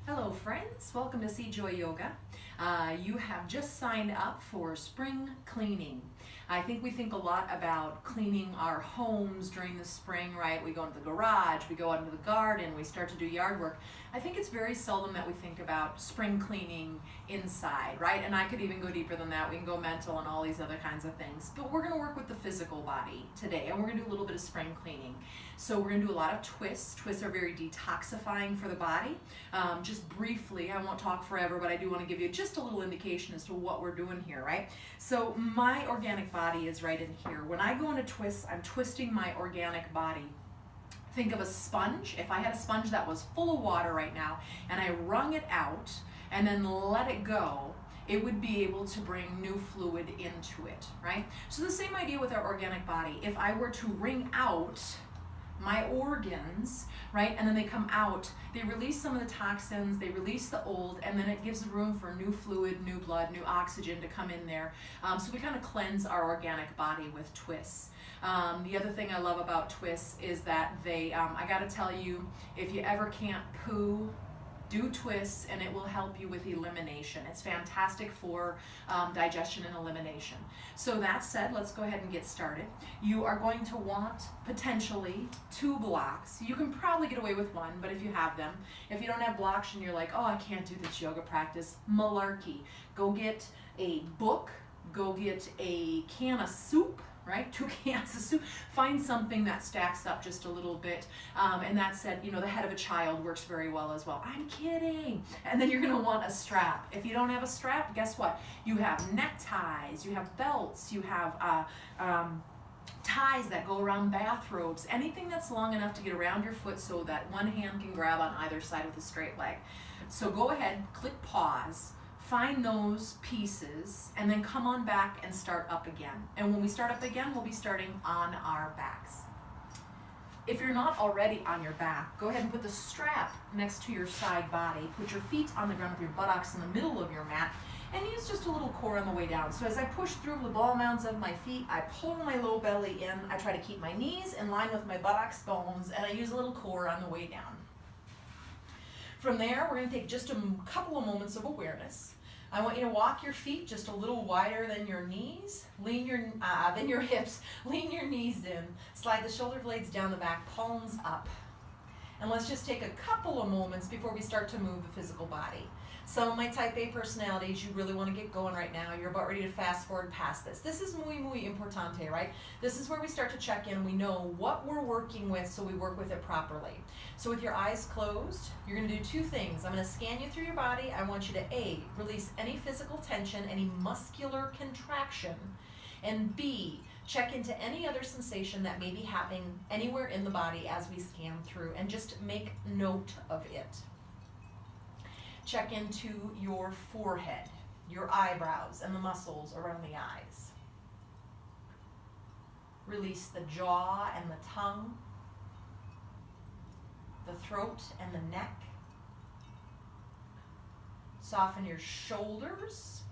Hello friends, welcome to CJoy Yoga. You have just signed up for spring cleaning. I think we think a lot about cleaning our homes during the spring, right? We go into the garage, we go out into the garden, we start to do yard work. I think it's very seldom that we think about spring cleaning inside, right? And I could even go deeper than that. We can go mental and all these other kinds of things. But we're going to work with the physical body today, and we're going to do a little bit of spring cleaning. So we're going to do a lot of twists. Twists are very detoxifying for the body. Just briefly, I won't talk forever, but I do want to give you just a little indication as to what we're doing here, right? So my organic body is right in here. When I go into twists, I'm twisting my organic body. Think of a sponge. If I had a sponge that was full of water right now and I wrung it out and then let it go, it would be able to bring new fluid into it, right? So the same idea with our organic body. If I were to wring out my organs, right, and then they come out, they release some of the toxins, they release the old, and then it gives room for new fluid, new blood, new oxygen to come in there. So we kind of cleanse our organic body with twists. The other thing I love about twists is that they, I gotta tell you, if you ever can't poo, do twists and it will help you with elimination. It's fantastic for digestion and elimination. So that said, let's go ahead and get started. You are going to want potentially 2 blocks. You can probably get away with 1, but if you have them, if you don't have blocks and you're like, oh, I can't do this yoga practice, malarkey. Go get a book, go get a can of soup, right? 2 cans of soup. Find something that stacks up just a little bit. And that said, you know, the head of a child works very well as well. I'm kidding. And then you're going to want a strap. If you don't have a strap, guess what? You have neckties, you have belts, you have ties that go around bathrobes, anything that's long enough to get around your foot so that one hand can grab on either side with a straight leg. So go ahead, click pause, find those pieces, and then come on back and start up again. And when we start up again, we'll be starting on our backs. If you're not already on your back, go ahead and put the strap next to your side body. Put your feet on the ground with your buttocks in the middle of your mat, and use just a little core on the way down. So as I push through the ball mounds of my feet, I pull my low belly in. I try to keep my knees in line with my buttocks bones, and I use a little core on the way down. From there, we're going to take just a couple of moments of awareness. I want you to walk your feet just a little wider than your knees, than your hips, lean your knees in, slide the shoulder blades down the back, palms up. And let's just take a couple of moments before we start to move the physical body. Some of my type A personalities, you really want to get going right now. You're about ready to fast forward past this. This is muy importante, right? This is where we start to check in. We know what we're working with, so we work with it properly. So with your eyes closed, you're going to do 2 things. I'm going to scan you through your body. I want you to A, release any physical tension, any muscular contraction, and B, check into any other sensation that may be happening anywhere in the body as we scan through, and just make note of it. Check into your forehead, your eyebrows, and the muscles around the eyes. Release the jaw and the tongue, the throat and the neck. Soften your shoulders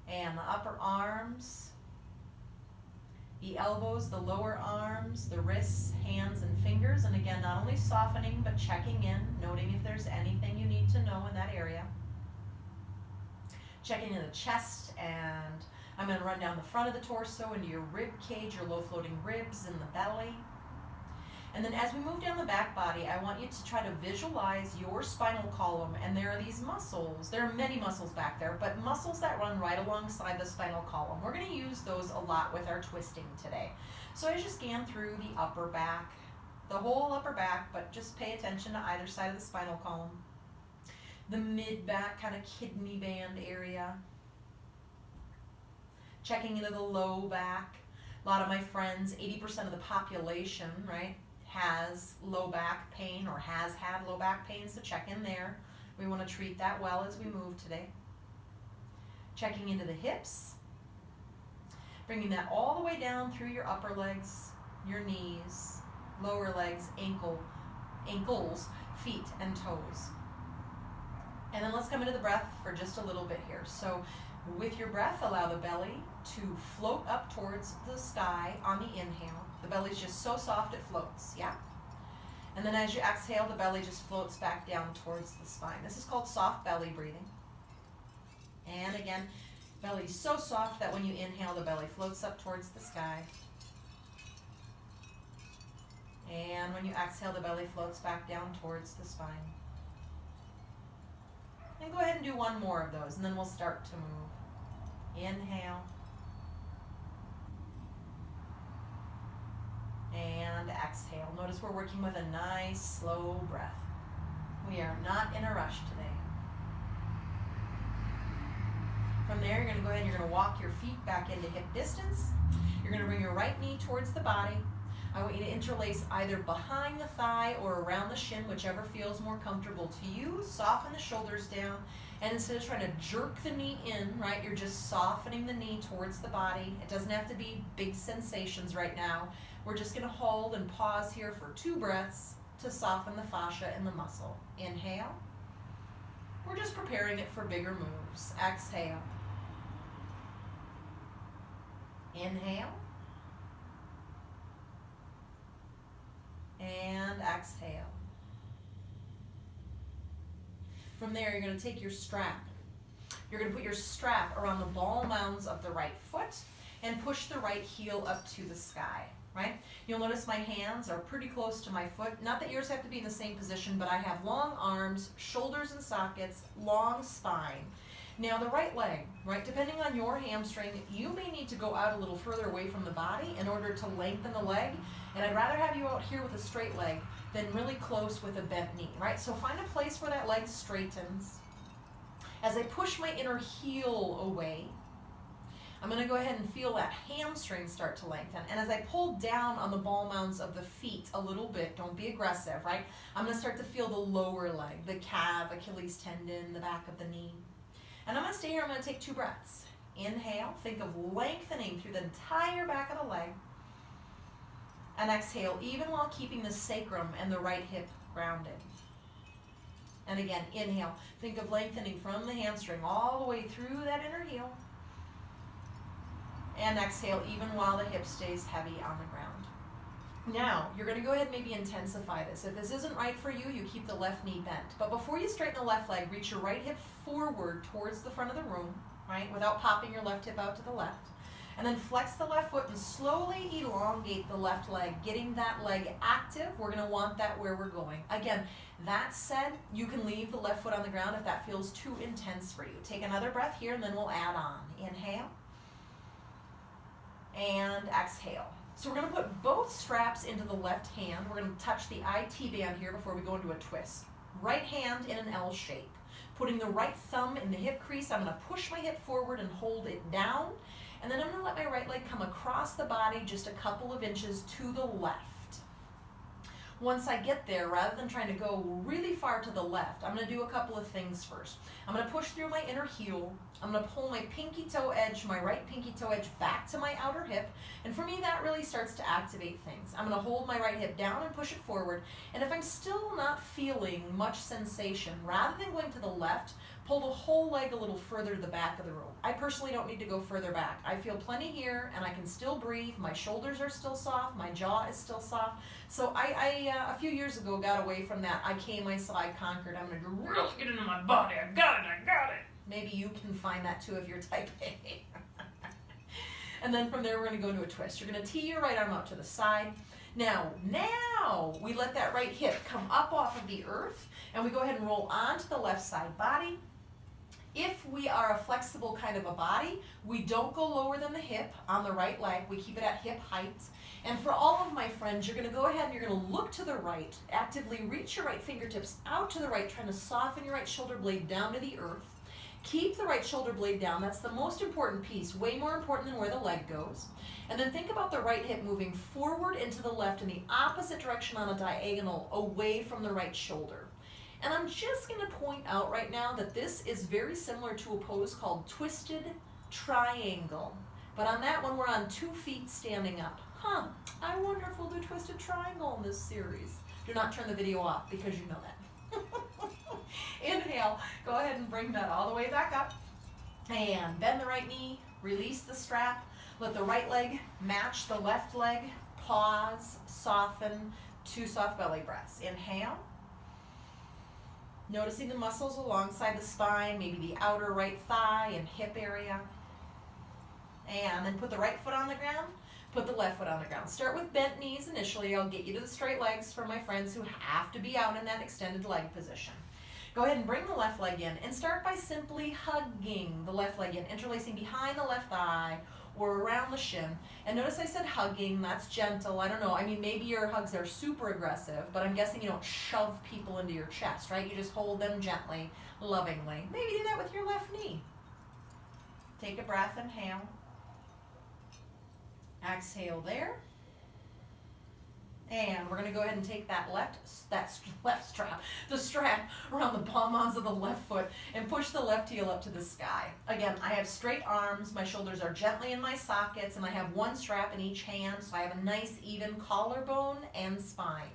and the upper arms, the elbows, the lower arms, the wrists, hands, and fingers. And again, not only softening, but checking in, noting if there's anything you need to know in that area. Checking in the chest, and I'm going to run down the front of the torso into your rib cage, your low floating ribs, and the belly. And then as we move down the back body, I want you to try to visualize your spinal column, and there are these muscles. There are many muscles back there, but muscles that run right alongside the spinal column. We're going to use those a lot with our twisting today. So as you scan through the upper back, the whole upper back, but just pay attention to either side of the spinal column. The mid-back, kind of kidney band area. Checking into the low back. A lot of my friends, 80% of the population, right, has low back pain or has had low back pain, so check in there. We want to treat that well as we move today. Checking into the hips, bringing that all the way down through your upper legs, your knees, lower legs, ankles, feet, and toes. And then let's come into the breath for just a little bit here. So with your breath, allow the belly to float up towards the sky on the inhale. The belly's just so soft it floats, yeah? And then as you exhale, the belly just floats back down towards the spine. This is called soft belly breathing. And again, belly's so soft that when you inhale, the belly floats up towards the sky. And when you exhale, the belly floats back down towards the spine. And go ahead and do one more of those, and then we'll start to move. Inhale. And exhale. Notice we're working with a nice, slow breath. We are not in a rush today. From there, you're going to go ahead and you're going to walk your feet back into hip distance. You're going to bring your right knee towards the body. I want you to interlace either behind the thigh or around the shin, whichever feels more comfortable to you. Soften the shoulders down. And instead of trying to jerk the knee in, right, you're just softening the knee towards the body. It doesn't have to be big sensations right now. We're just going to hold and pause here for 2 breaths to soften the fascia in the muscle. Inhale. We're just preparing it for bigger moves. Exhale. Inhale. And exhale. From there, you're going to take your strap. You're going to put your strap around the ball mounds of the right foot and push the right heel up to the sky, right? You'll notice my hands are pretty close to my foot. Not that yours have to be in the same position, but I have long arms, shoulders in sockets, long spine. Now the right leg, right, depending on your hamstring, you may need to go out a little further away from the body in order to lengthen the leg. And I'd rather have you out here with a straight leg than really close with a bent knee, right? So find a place where that leg straightens. As I push my inner heel away, I'm going to go ahead and feel that hamstring start to lengthen. And as I pull down on the ball mounds of the feet a little bit, don't be aggressive, right? I'm going to start to feel the lower leg, the calf, Achilles tendon, the back of the knee. And I'm going to stay here. I'm going to take 2 breaths. Inhale. Think of lengthening through the entire back of the leg. And exhale, even while keeping the sacrum and the right hip grounded. And again, inhale. Think of lengthening from the hamstring all the way through that inner heel. And exhale, even while the hip stays heavy on the ground. Now, you're going to go ahead and maybe intensify this. If this isn't right for you, you keep the left knee bent. But before you straighten the left leg, reach your right hip forward towards the front of the room, right, without popping your left hip out to the left. And then flex the left foot and slowly elongate the left leg, getting that leg active. We're going to want that where we're going. Again, that said, you can leave the left foot on the ground if that feels too intense for you. Take another breath here, and then we'll add on. Inhale. And exhale. So we're going to put both straps into the left hand. We're going to touch the IT band here before we go into a twist. Right hand in an L shape. Putting the right thumb in the hip crease, I'm going to push my hip forward and hold it down. And then I'm going to let my right leg come across the body just a couple of inches to the left. Once I get there, rather than trying to go really far to the left, I'm going to do a couple of things first. I'm going to push through my inner heel. I'm going to pull my pinky toe edge, my right pinky toe edge back to my outer hip. And for me, that really starts to activate things. I'm going to hold my right hip down and push it forward. And if I'm still not feeling much sensation, rather than going to the left, pull the whole leg a little further to the back of the room. I personally don't need to go further back. I feel plenty here, and I can still breathe. My shoulders are still soft. My jaw is still soft. So I a few years ago got away from that. I came, I saw, I conquered. I'm going to really get into my body. I got it. Maybe you can find that too if you're type A. And then from there, we're going to go into a twist. You're going to tee your right arm out to the side. Now we let that right hip come up off of the earth, and we go ahead and roll onto the left side body. If we are a flexible kind of a body, we don't go lower than the hip on the right leg. We keep it at hip height. And for all of my friends, you're going to go ahead and you're going to look to the right, actively reach your right fingertips out to the right, trying to soften your right shoulder blade down to the earth. Keep the right shoulder blade down. That's the most important piece, way more important than where the leg goes. And then think about the right hip moving forward into the left in the opposite direction on a diagonal away from the right shoulder. And I'm just going to point out right now that this is very similar to a pose called twisted triangle. But on that one, we're on 2 feet standing up. I wonder if we'll do twisted triangle in this series. Do not turn the video off because you know that. Inhale, go ahead and bring that all the way back up. And bend the right knee, release the strap. Let the right leg match the left leg. Pause, soften, 2 soft belly breaths. Inhale. Noticing the muscles alongside the spine, maybe the outer right thigh and hip area. And then put the right foot on the ground, put the left foot on the ground. Start with bent knees initially. I'll get you to the straight legs for my friends who have to be out in that extended leg position. Go ahead and bring the left leg in and start by simply hugging the left leg in, interlacing behind the left thigh or around the shin. And notice I said hugging, that's gentle. I don't know, I mean, maybe your hugs are super aggressive, but I'm guessing you don't shove people into your chest, right? You just hold them gently, lovingly. Maybe do that with your left knee. Take a breath, inhale. Exhale there. And we're going to go ahead and take that left strap, the strap around the palms of the left foot and push the left heel up to the sky. Again, I have straight arms, my shoulders are gently in my sockets, and I have one strap in each hand, so I have a nice even collarbone and spine.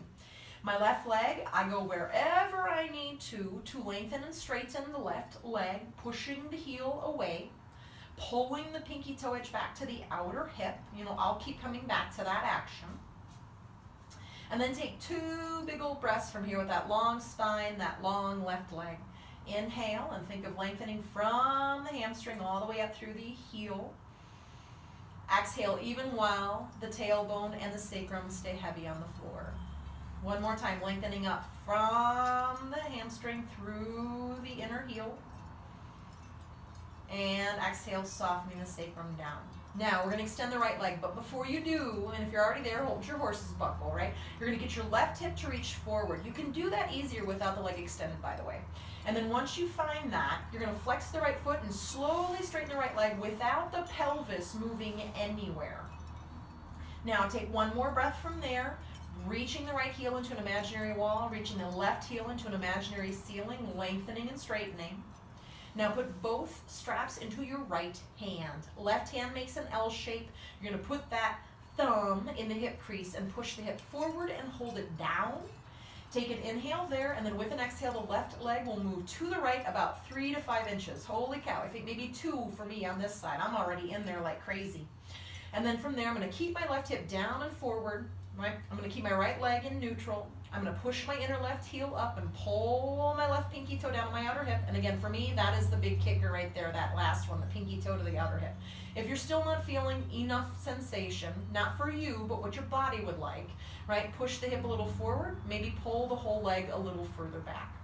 My left leg, I go wherever I need to lengthen and straighten the left leg, pushing the heel away, pulling the pinky toe edge back to the outer hip. You know, I'll keep coming back to that action. And then take 2 big old breaths from here with that long spine, that long left leg. Inhale and think of lengthening from the hamstring all the way up through the heel. Exhale even while the tailbone and the sacrum stay heavy on the floor. One more time, lengthening up from the hamstring through the inner heel. And exhale, softening the sacrum down. Now, we're going to extend the right leg, but before you do, and if you're already there, hold your horse's buckle, right? You're going to get your left hip to reach forward. You can do that easier without the leg extended, by the way. And then once you find that, you're going to flex the right foot and slowly straighten the right leg without the pelvis moving anywhere. Now, take one more breath from there, reaching the right heel into an imaginary wall, reaching the left heel into an imaginary ceiling, lengthening and straightening. Now put both straps into your right hand. Left hand makes an L shape. You're going to put that thumb in the hip crease and push the hip forward and hold it down. Take an inhale there, and then with an exhale, the left leg will move to the right about 3 to 5 inches. Holy cow, I think maybe 2 for me on this side. I'm already in there like crazy. And then from there, I'm going to keep my left hip down and forward. Right? I'm going to keep my right leg in neutral. I'm going to push my inner left heel up and pull my left pinky toe down to my outer hip. And again, for me, that is the big kicker right there, that last one, the pinky toe to the outer hip. If you're still not feeling enough sensation, not for you, but what your body would like, right? Push the hip a little forward, maybe pull the whole leg a little further back.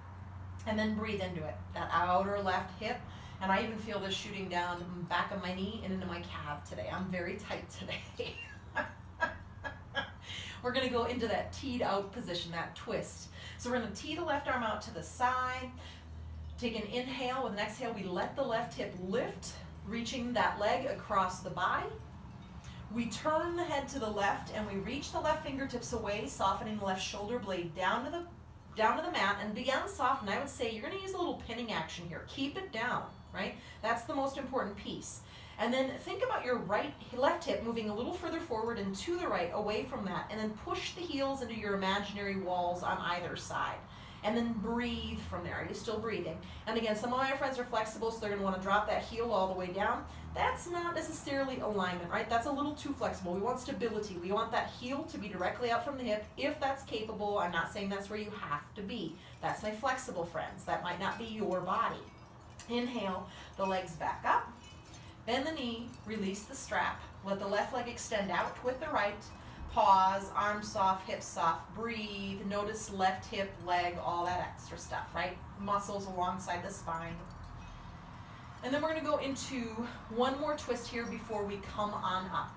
And then breathe into it, that outer left hip. And I even feel this shooting down the back of my knee and into my calf today. I'm very tight today. We're going to go into that teed out position, that twist. So we're going to tee the left arm out to the side. Take an inhale. With an exhale, we let the left hip lift, reaching that leg across the body. We turn the head to the left and we reach the left fingertips away, softening the left shoulder blade down to the mat and begin to soften. I would say you're going to use a little pinning action here. Keep it down, right? That's the most important piece. And then think about your left hip moving a little further forward and to the right, away from that, and then push the heels into your imaginary walls on either side. And then breathe from there. Are you still breathing? And again, some of my friends are flexible, so they're going to want to drop that heel all the way down. That's not necessarily alignment, right? That's a little too flexible. We want stability. We want that heel to be directly out from the hip, if that's capable. I'm not saying that's where you have to be. That's my flexible friends. That might not be your body. Inhale, the legs back up. Bend the knee, release the strap. Let the left leg extend out with the right. Pause, arms soft, hips soft. Breathe. Notice left hip, leg, all that extra stuff, right? Muscles alongside the spine. And then we're going to go into one more twist here before we come on up.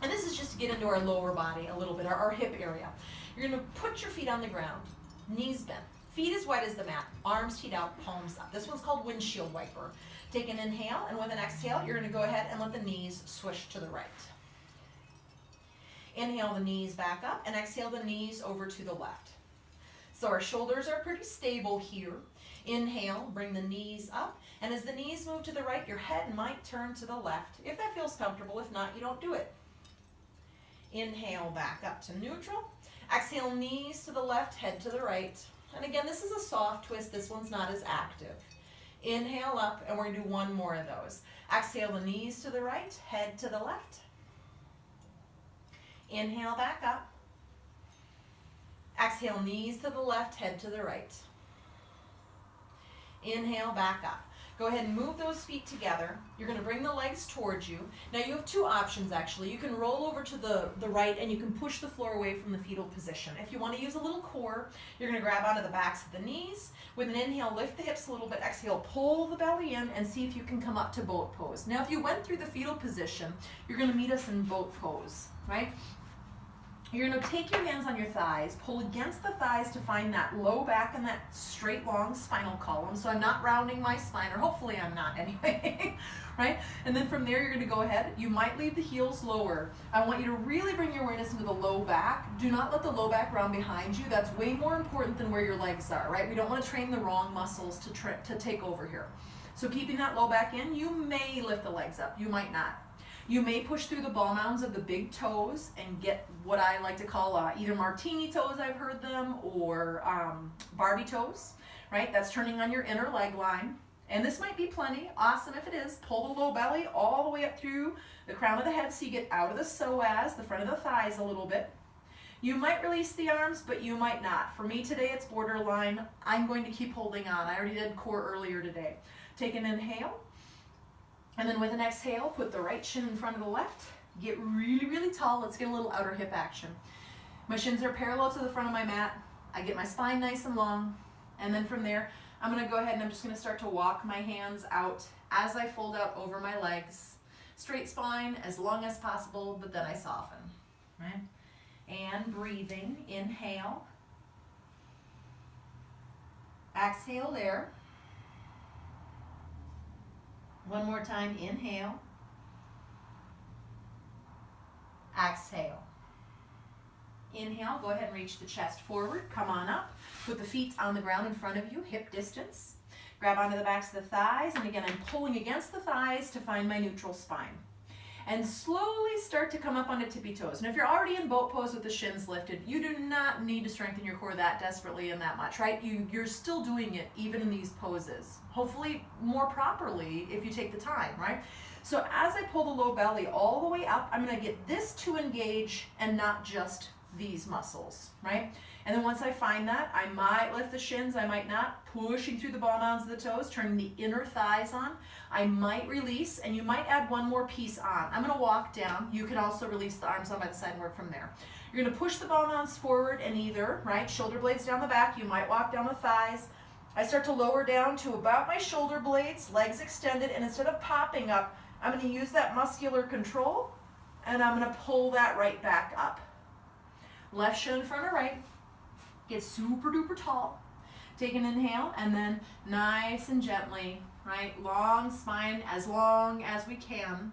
And this is just to get into our lower body a little bit, our hip area. You're going to put your feet on the ground, knees bent. Feet as wide as the mat, arms teed out, palms up. This one's called windshield wiper. Take an inhale, and with an exhale, you're going to go ahead and let the knees swish to the right. Inhale the knees back up, and exhale the knees over to the left. So our shoulders are pretty stable here. Inhale, bring the knees up, and as the knees move to the right, your head might turn to the left. If that feels comfortable, if not, you don't do it. Inhale back up to neutral. Exhale, knees to the left, head to the right. And again, this is a soft twist. This one's not as active. Inhale up, and we're going to do one more of those. Exhale the knees to the right, head to the left. Inhale back up. Exhale, knees to the left, head to the right. Inhale, back up. Go ahead and move those feet together. You're going to bring the legs towards you. Now you have two options actually. You can roll over to the right and you can push the floor away from the fetal position. If you want to use a little core, you're going to grab onto the backs of the knees. With an inhale, lift the hips a little bit. Exhale, pull the belly in and see if you can come up to boat pose. Now if you went through the fetal position, you're going to meet us in boat pose, right? You're going to take your hands on your thighs, pull against the thighs to find that low back and that straight long spinal column. So I'm not rounding my spine, or hopefully I'm not anyway, right? And then from there you're going to go ahead. You might leave the heels lower. I want you to really bring your awareness into the low back. Do not let the low back round behind you. That's way more important than where your legs are, right? We don't want to train the wrong muscles to take over here. So keeping that low back in, you may lift the legs up. You might not. You may push through the ball mounds of the big toes and get what I like to call either martini toes, I've heard them, or Barbie toes, right? That's turning on your inner leg line. And this might be plenty. Awesome if it is. Pull the low belly all the way up through the crown of the head so you get out of the psoas, the front of the thighs a little bit. You might release the arms, but you might not. For me today, it's borderline. I'm going to keep holding on. I already did core earlier today. Take an inhale. And then with an exhale, put the right shin in front of the left. Get really, really tall. Let's get a little outer hip action. My shins are parallel to the front of my mat. I get my spine nice and long. And then from there, I'm going to go ahead and I'm just going to start to walk my hands out as I fold out over my legs. Straight spine as long as possible, but then I soften. Right? And breathing. Inhale. Exhale there. One more time, inhale. Exhale. Inhale, go ahead and reach the chest forward. Come on up. Put the feet on the ground in front of you, hip distance. Grab onto the backs of the thighs, and again, I'm pulling against the thighs to find my neutral spine. And slowly start to come up onto tippy toes. And if you're already in boat pose with the shins lifted, you do not need to strengthen your core that desperately and that much, right? You're still doing it even in these poses. Hopefully more properly if you take the time, right? So as I pull the low belly all the way up, I'm gonna get this to engage and not just these muscles, right? And then once I find that, I might lift the shins, I might not, pushing through the ball mounds of the toes, turning the inner thighs on. I might release, and you might add one more piece on. I'm gonna walk down. You can also release the arms on by the side and work from there. You're gonna push the ball mounds forward and either, right, shoulder blades down the back, you might walk down the thighs. I start to lower down to about my shoulder blades, legs extended, and instead of popping up, I'm gonna use that muscular control, and I'm gonna pull that right back up. Left shin in front of right. Get super duper tall. Take an inhale and then nice and gently, right? Long spine as long as we can.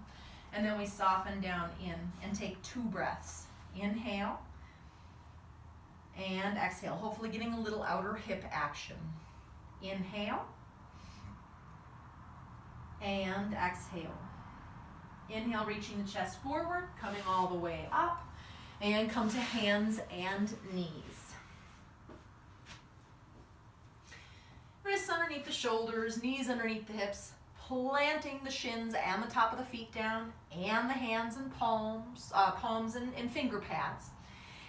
And then we soften down in and take 2 breaths. Inhale and exhale. Hopefully getting a little outer hip action. Inhale and exhale. Inhale, reaching the chest forward, coming all the way up. And come to hands and knees. Wrists underneath the shoulders, knees underneath the hips, planting the shins and the top of the feet down, and the hands and palms and finger pads.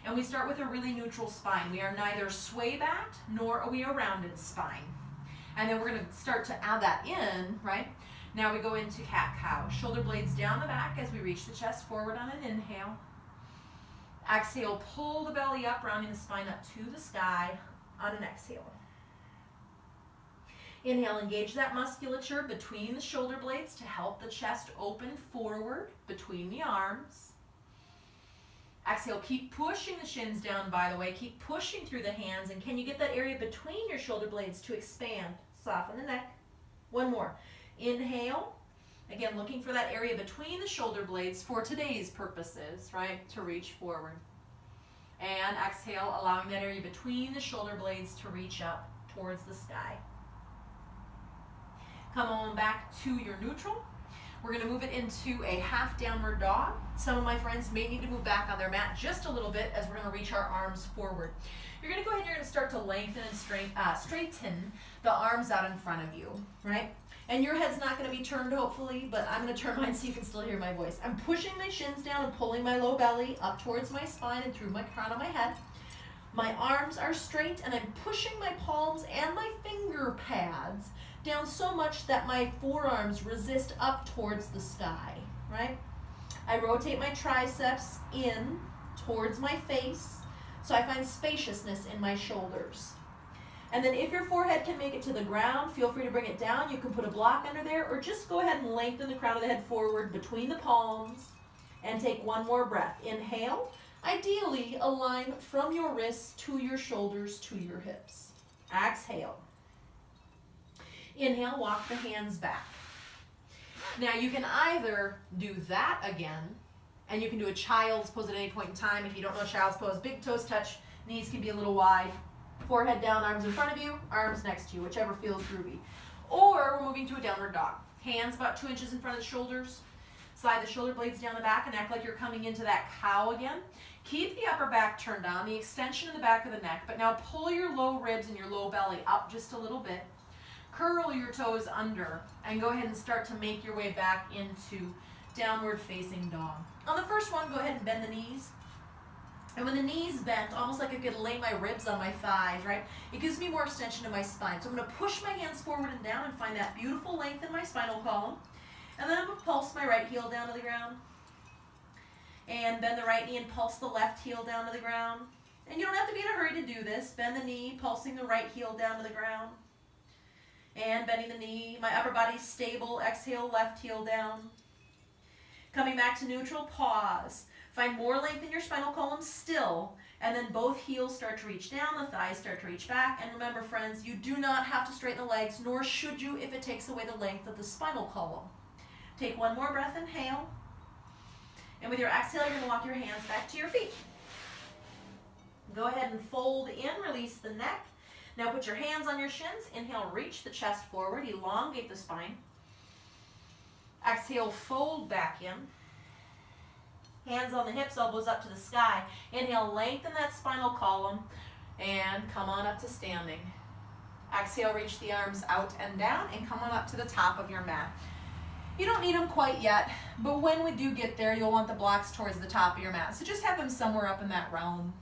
And we start with a really neutral spine. We are neither sway backed nor are we a rounded spine. And then we're going to start to add that in, right? Now we go into cat-cow. Shoulder blades down the back as we reach the chest forward on an inhale. Exhale, pull the belly up, rounding the spine up to the sky on an exhale. Inhale, engage that musculature between the shoulder blades to help the chest open forward between the arms. Exhale, keep pushing the shins down, by the way. Keep pushing through the hands. And can you get that area between your shoulder blades to expand? Soften the neck. One more. Inhale. Again, looking for that area between the shoulder blades for today's purposes, right? To reach forward. And exhale, allowing that area between the shoulder blades to reach up towards the sky. Come on back to your neutral. We're going to move it into a half downward dog. Some of my friends may need to move back on their mat just a little bit as we're going to reach our arms forward. You're going to go ahead and you're going to start to lengthen and straighten the arms out in front of you, right? And your head's not going to be turned, hopefully, but I'm going to turn mine so you can still hear my voice. I'm pushing my shins down and pulling my low belly up towards my spine and through my crown of my head. My arms are straight and I'm pushing my palms and my finger pads down so much that my forearms resist up towards the sky, right? I rotate my triceps in towards my face so I find spaciousness in my shoulders. And then if your forehead can make it to the ground, feel free to bring it down. You can put a block under there or just go ahead and lengthen the crown of the head forward between the palms and take one more breath. Inhale. Ideally, align from your wrists to your shoulders to your hips. Exhale. Inhale, walk the hands back. Now you can either do that again, and you can do a child's pose at any point in time. If you don't know child's pose, big toes touch, knees can be a little wide, forehead down, arms in front of you, arms next to you, whichever feels groovy. Or we're moving to a downward dog. Hands about 2 inches in front of the shoulders. Slide the shoulder blades down the back and act like you're coming into that cow again. Keep the upper back turned down, the extension in the back of the neck, but now pull your low ribs and your low belly up just a little bit. Curl your toes under and go ahead and start to make your way back into downward facing dog. On the first one, go ahead and bend the knees. And when the knees bent, almost like I could lay my ribs on my thighs, right? It gives me more extension to my spine. So I'm going to push my hands forward and down and find that beautiful length in my spinal column. And then I'm going to pulse my right heel down to the ground. And bend the right knee and pulse the left heel down to the ground. And you don't have to be in a hurry to do this. Bend the knee, pulsing the right heel down to the ground. And bending the knee, my upper body's stable. Exhale, left heel down. Coming back to neutral, pause. Find more length in your spinal column still, and then both heels start to reach down, the thighs start to reach back. And remember, friends, you do not have to straighten the legs, nor should you if it takes away the length of the spinal column. Take one more breath, inhale. And with your exhale, you're going to walk your hands back to your feet. Go ahead and fold in, release the neck. Now put your hands on your shins. Inhale, reach the chest forward, elongate the spine. Exhale, fold back in. Hands on the hips, elbows up to the sky. Inhale, lengthen that spinal column and come on up to standing. Exhale, reach the arms out and down and come on up to the top of your mat. You don't need them quite yet, but when we do get there, you'll want the blocks towards the top of your mat. So just have them somewhere up in that realm.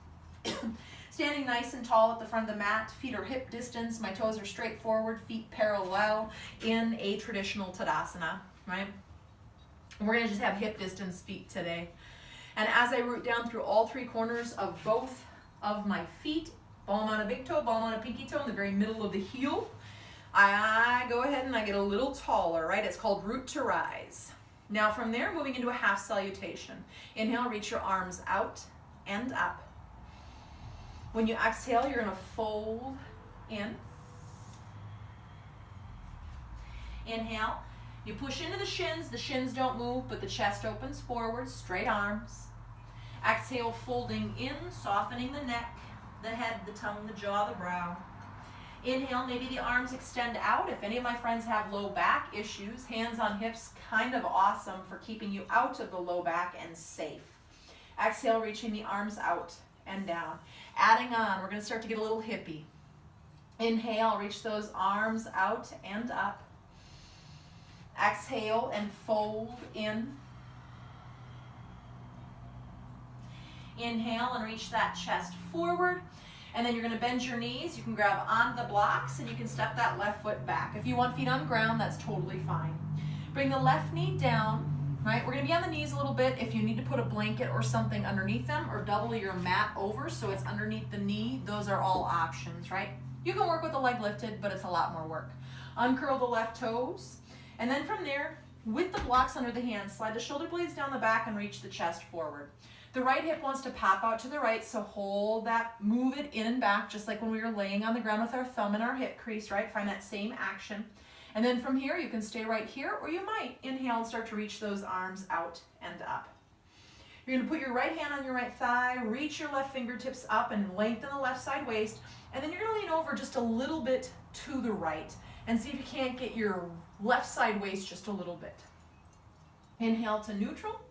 Standing nice and tall at the front of the mat, feet are hip distance, my toes are straight forward, feet parallel in a traditional Tadasana, right? And we're gonna just have hip distance feet today. And as I root down through all three corners of both of my feet, palm on a big toe, palm on a pinky toe in the very middle of the heel, I go ahead and I get a little taller, right? It's called root to rise. Now from there, moving into a half salutation. Inhale, reach your arms out and up. When you exhale, you're gonna fold in. Inhale, you push into the shins don't move, but the chest opens forward, straight arms. Exhale, folding in, softening the neck, the head, the tongue, the jaw, the brow. Inhale, maybe the arms extend out. If any of my friends have low back issues, hands on hips, kind of awesome for keeping you out of the low back and safe. Exhale, reaching the arms out and down. Adding on, we're going to start to get a little hippie. Inhale, reach those arms out and up. Exhale and fold in. Inhale and reach that chest forward. And then you're going to bend your knees. You can grab on the blocks and you can step that left foot back. If you want feet on the ground, that's totally fine. Bring the left knee down. Right, we're going to be on the knees a little bit. If you need to put a blanket or something underneath them or double your mat over so it's underneath the knee, those are all options, right? You can work with the leg lifted, but it's a lot more work. Uncurl the left toes. And then from there, with the blocks under the hands, slide the shoulder blades down the back and reach the chest forward. The right hip wants to pop out to the right, so hold that, move it in and back, just like when we were laying on the ground with our thumb in our hip crease, right? Find that same action. And then from here, you can stay right here, or you might inhale and start to reach those arms out and up. You're going to put your right hand on your right thigh, reach your left fingertips up and lengthen the left side waist, and then you're going to lean over just a little bit to the right and see if you can't get your left side waist just a little bit. Inhale to neutral,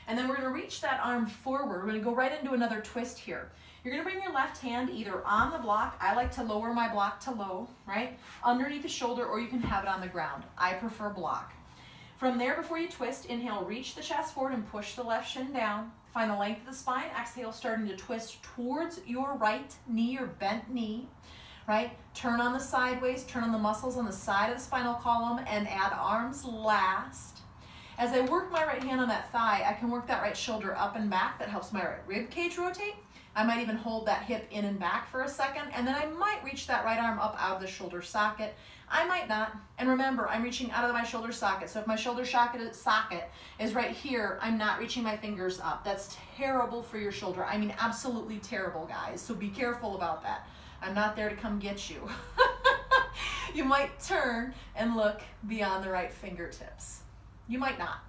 and then we're going to reach that arm forward. We're going to go right into another twist here. You're going to bring your left hand either on the block. I like to lower my block to low, right? Underneath the shoulder, or you can have it on the ground. I prefer block. From there, before you twist, inhale, reach the chest forward and push the left shin down. Find the length of the spine. Exhale, starting to twist towards your right knee or bent knee, right? Turn on the sideways, turn on the muscles on the side of the spinal column, and add arms last. As I work my right hand on that thigh, I can work that right shoulder up and back. That helps my right rib cage rotate. I might even hold that hip in and back for a second, and then I might reach that right arm up out of the shoulder socket. I might not. And remember, I'm reaching out of my shoulder socket. So if my shoulder socket is right here, I'm not reaching my fingers up. That's terrible for your shoulder. I mean, absolutely terrible, guys. So be careful about that. I'm not there to come get you. You might turn and look beyond the right fingertips. You might not.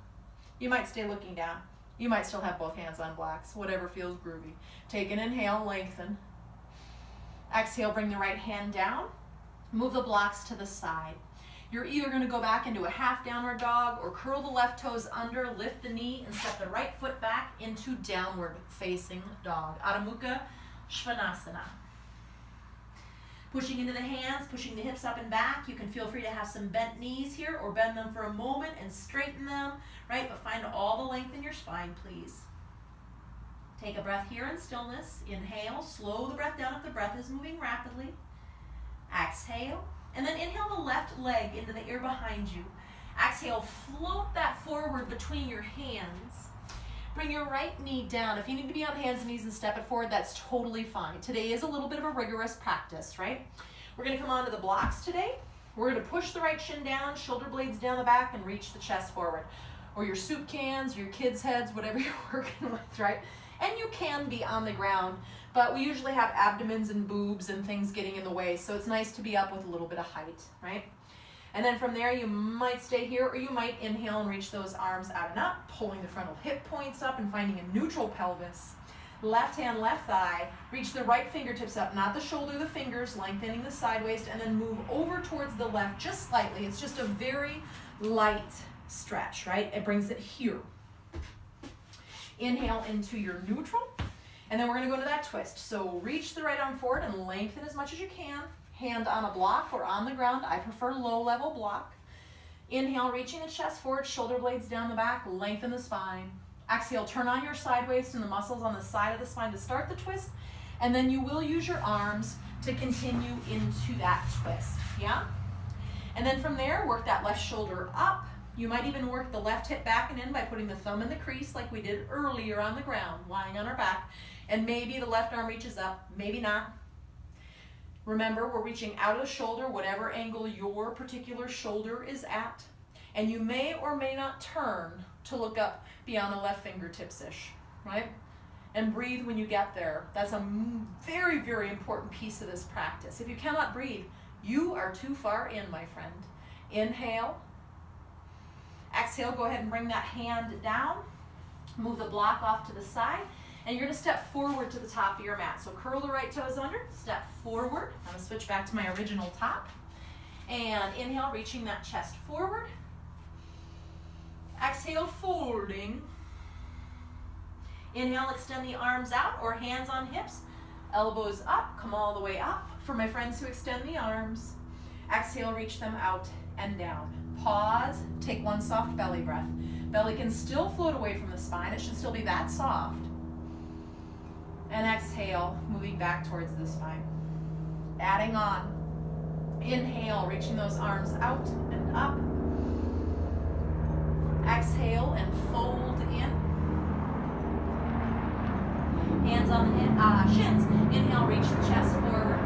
You might stay looking down. You might still have both hands on blocks, whatever feels groovy. Take an inhale, lengthen. Exhale, bring the right hand down. Move the blocks to the side. You're either going to go back into a half downward dog or curl the left toes under, lift the knee, and step the right foot back into downward facing dog. Adho Mukha Svanasana. Pushing into the hands, pushing the hips up and back. You can feel free to have some bent knees here or bend them for a moment and straighten them, right? But find all the length in your spine, please. Take a breath here in stillness. Inhale, slow the breath down if the breath is moving rapidly. Exhale, and then inhale the left leg into the air behind you. Exhale, float that forward between your hands. Bring your right knee down. If you need to be on hands and knees and step it forward, that's totally fine. Today is a little bit of a rigorous practice, right? We're going to come onto the blocks today. We're going to push the right shin down, shoulder blades down the back, and reach the chest forward. Or your soup cans, your kids' heads, whatever you're working with, right? And you can be on the ground, but we usually have abdomens and boobs and things getting in the way, so it's nice to be up with a little bit of height, right? And then from there, you might stay here, or you might inhale and reach those arms out and up, pulling the frontal hip points up and finding a neutral pelvis. Left hand, left thigh, reach the right fingertips up, not the shoulder, the fingers, lengthening the side waist, and then move over towards the left just slightly. It's just a very light stretch, right? It brings it here. Inhale into your neutral, and then we're going to go into that twist. So reach the right arm forward and lengthen as much as you can. Hand on a block or on the ground. I prefer low level block. Inhale, reaching the chest forward, shoulder blades down the back, lengthen the spine. Exhale, turn on your side waist and the muscles on the side of the spine to start the twist, and then you will use your arms to continue into that twist, yeah? And then from there, work that left shoulder up. You might even work the left hip back and in by putting the thumb in the crease like we did earlier on the ground, lying on our back, and maybe the left arm reaches up, maybe not. Remember, we're reaching out of the shoulder, whatever angle your particular shoulder is at. And you may or may not turn to look up beyond the left fingertips-ish, right? And breathe when you get there. That's a very, very important piece of this practice. If you cannot breathe, you are too far in, my friend. Inhale. Exhale, go ahead and bring that hand down. Move the block off to the side. And you're going to step forward to the top of your mat. So curl the right toes under, step forward. I'm going to switch back to my original top. And inhale, reaching that chest forward. Exhale, folding. Inhale, extend the arms out or hands on hips. Elbows up, come all the way up. For my friends who extend the arms, exhale, reach them out and down. Pause, take one soft belly breath. Belly can still float away from the spine. It should still be that soft. And exhale, moving back towards the spine. Adding on. Inhale, reaching those arms out and up. Exhale and fold in. Hands on the shins. Inhale, reach the chest forward.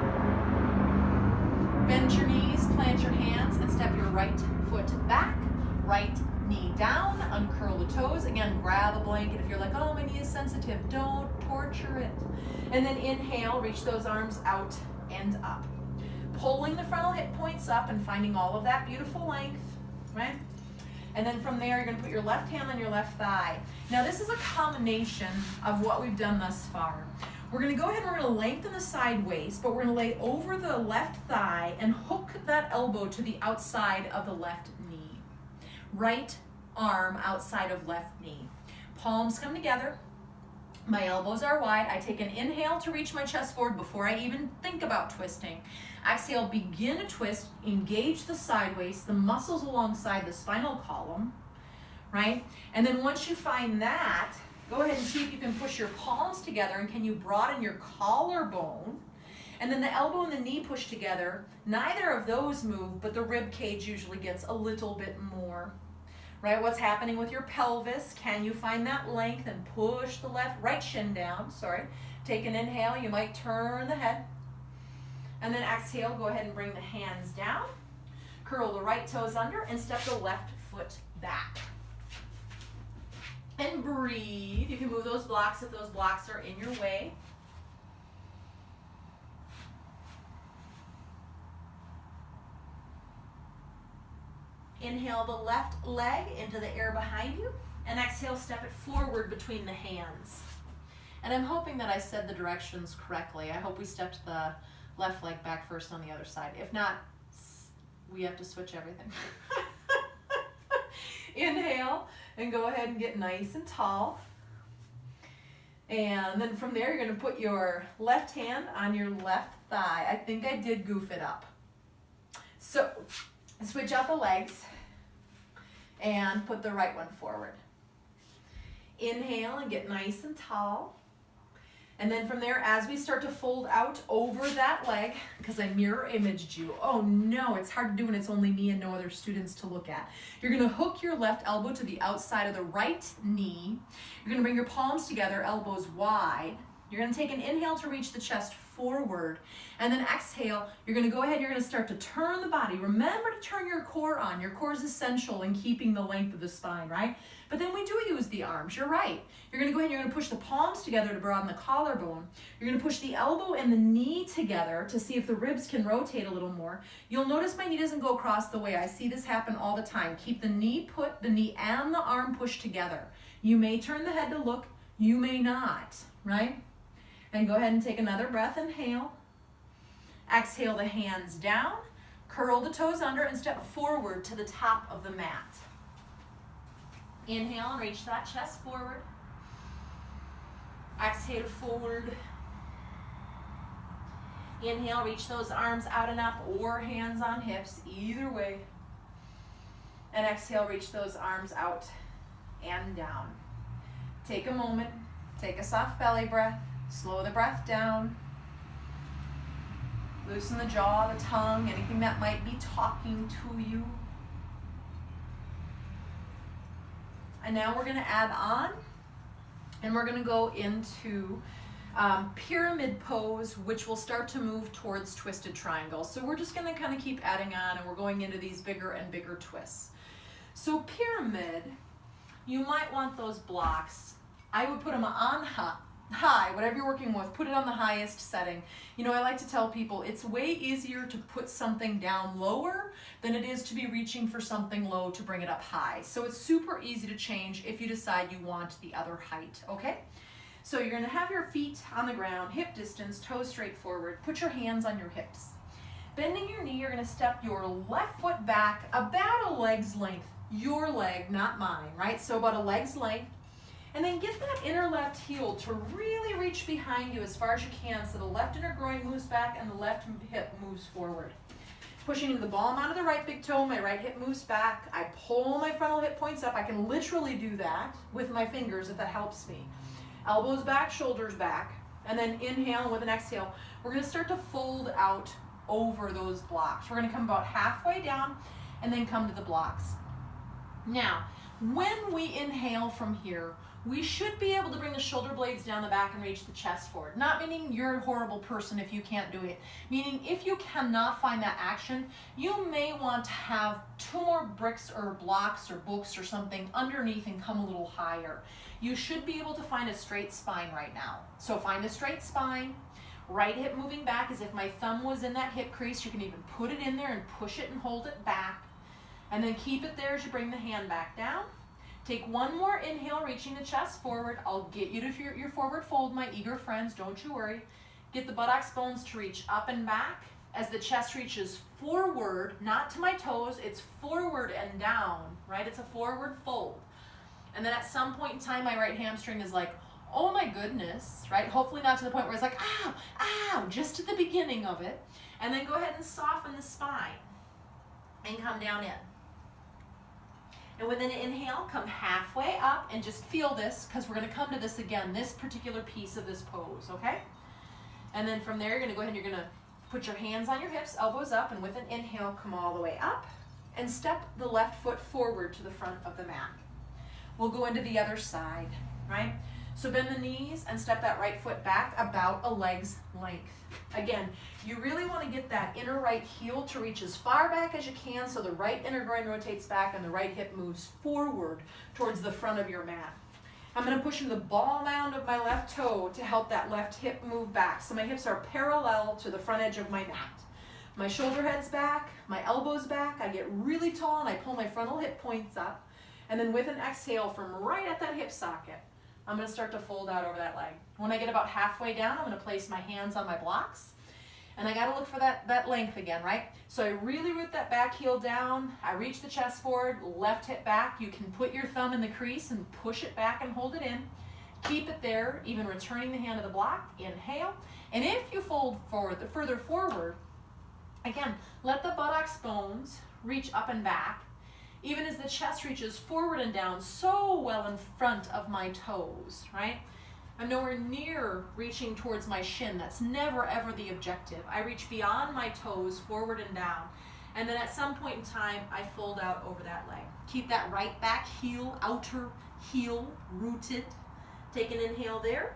Bend your knees, plant your hands, and step your right foot back. Right knee down, uncurl the toes. Again, grab a blanket. If you're like, oh, my knee is sensitive, don't torture it. And then inhale, reach those arms out and up. Pulling the frontal hip points up and finding all of that beautiful length, right? And then from there, you're going to put your left hand on your left thigh. Now, this is a combination of what we've done thus far. We're going to go ahead and we're going to lengthen the side waist, but we're going to lay over the left thigh and hook that elbow to the outside of the left knee. Right arm outside of left knee. Palms come together. My elbows are wide. I take an inhale to reach my chest forward before I even think about twisting. Exhale, begin to twist. Engage the side waist, the muscles alongside the spinal column. right? And then once you find that, go ahead and see if you can push your palms together, and can you broaden your collarbone? And then the elbow and the knee push together. Neither of those move, but the rib cage usually gets a little bit more. Right? What's happening with your pelvis? Can you find that length and push the right shin down? Sorry. Take an inhale. You might turn the head. And then exhale. Go ahead and bring the hands down. Curl the right toes under and step the left foot back. And breathe. You can move those blocks if those blocks are in your way. Inhale the left leg into the air behind you, and exhale, step it forward between the hands. And I'm hoping that I said the directions correctly. I hope we stepped the left leg back first on the other side. If not, we have to switch everything. Inhale, and go ahead and get nice and tall. And then from there, you're going to put your left hand on your left thigh. I think I did goof it up. So, switch out the legs and put the right one forward. Inhale and get nice and tall. And then from there, as we start to fold out over that leg, because I mirror imaged you. Oh no, it's hard to do when it's only me and no other students to look at. You're going to hook your left elbow to the outside of the right knee. You're going to bring your palms together, elbows wide. You're going to take an inhale to reach the chest forward, and then exhale. You're going to go ahead, you're going to start to turn the body. Remember to turn your core on. Your core is essential in keeping the length of the spine, right? But then we do use the arms. You're right. You're going to go ahead and you're going to push the palms together to broaden the collarbone. You're going to push the elbow and the knee together to see if the ribs can rotate a little more. You'll notice my knee doesn't go across the way. I see this happen all the time. Keep the knee put, the knee and the arm pushed together. You may turn the head to look, you may not, right? And go ahead and take another breath. Inhale. Exhale the hands down. Curl the toes under and step forward to the top of the mat. Inhale and reach that chest forward. Exhale forward. Inhale, reach those arms out and up or hands on hips, either way. And exhale, reach those arms out and down. Take a moment, take a soft belly breath, slow the breath down. Loosen the jaw, the tongue, anything that might be talking to you. And now we're going to add on, and we're going to go into pyramid pose, which will start to move towards twisted triangles. So we're just going to kind of keep adding on, and we're going into these bigger and bigger twists. So pyramid, you might want those blocks. I would put them on high, whatever you're working with, put it on the highest setting. You know, I like to tell people it's way easier to put something down lower than it is to be reaching for something low to bring it up high. So it's super easy to change if you decide you want the other height, okay? So you're gonna have your feet on the ground, hip distance, toes straight forward. Put your hands on your hips. Bending your knee, you're gonna step your left foot back about a leg's length. Your leg, not mine, right? So about a leg's length. And then get that inner left heel to really reach behind you as far as you can so the left inner groin moves back and the left hip moves forward. Pushing the ball out of the right big toe, my right hip moves back. I pull my frontal hip points up. I can literally do that with my fingers if that helps me. Elbows back, shoulders back. And then inhale, and with an exhale, we're going to start to fold out over those blocks. We're going to come about halfway down and then come to the blocks. Now, when we inhale from here, we should be able to bring the shoulder blades down the back and reach the chest forward. Not meaning you're a horrible person if you can't do it. Meaning if you cannot find that action, you may want to have 2 more bricks or blocks or books or something underneath and come a little higher. You should be able to find a straight spine right now. So find a straight spine. Right hip moving back as if my thumb was in that hip crease. You can even put it in there and push it and hold it back. And then keep it there as you bring the hand back down. Take one more inhale, reaching the chest forward. I'll get you to your forward fold, my eager friends, don't you worry. Get the buttocks bones to reach up and back as the chest reaches forward, not to my toes, it's forward and down, right? It's a forward fold. And then at some point in time, my right hamstring is like, oh my goodness, right? Hopefully not to the point where it's like, ow, ow, just at the beginning of it. And then go ahead and soften the spine and come down in. And with an inhale, come halfway up and just feel this, because we're going to come to this again, this particular piece of this pose, okay? And then from there, you're going to go ahead and you're going to put your hands on your hips, elbows up, and with an inhale, come all the way up and step the left foot forward to the front of the mat. We'll go into the other side, right? So bend the knees and step that right foot back about a leg's length. Again, you really want to get that inner right heel to reach as far back as you can so the right inner groin rotates back and the right hip moves forward towards the front of your mat. I'm going to push into the ball mound of my left toe to help that left hip move back. So my hips are parallel to the front edge of my mat. My shoulder head's back, my elbows back, I get really tall and I pull my frontal hip points up. And then with an exhale from right at that hip socket, I'm going to start to fold out over that leg. When I get about halfway down, I'm going to place my hands on my blocks. And I got to look for that length again, right? So I really root that back heel down. I reach the chest forward, left hip back. You can put your thumb in the crease and push it back and hold it in. Keep it there, even returning the hand to the block. Inhale. And if you fold forward, further forward, again, let the buttocks bones reach up and back, even as the chest reaches forward and down so well in front of my toes, right? I'm nowhere near reaching towards my shin. That's never, ever the objective. I reach beyond my toes, forward and down. And then at some point in time, I fold out over that leg. Keep that right back heel, outer heel rooted. Take an inhale there.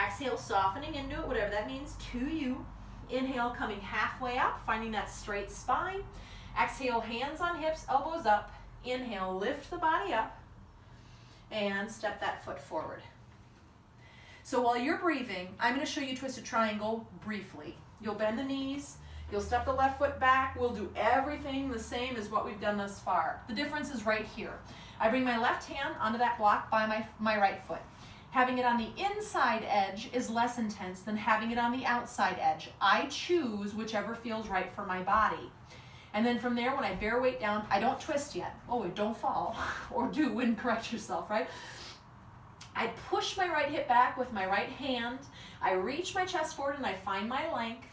Exhale, softening into it, whatever that means to you. Inhale, coming halfway up, finding that straight spine. Exhale, hands on hips, elbows up. Inhale, lift the body up. And step that foot forward. So while you're breathing, I'm going to show you twisted triangle briefly. You'll bend the knees. You'll step the left foot back. We'll do everything the same as what we've done thus far. The difference is right here. I bring my left hand onto that block by my right foot. Having it on the inside edge is less intense than having it on the outside edge. I choose whichever feels right for my body. And then from there, when I bear weight down, I don't twist yet. Oh, don't fall or do and correct yourself, right? I push my right hip back with my right hand. I reach my chest forward and I find my length.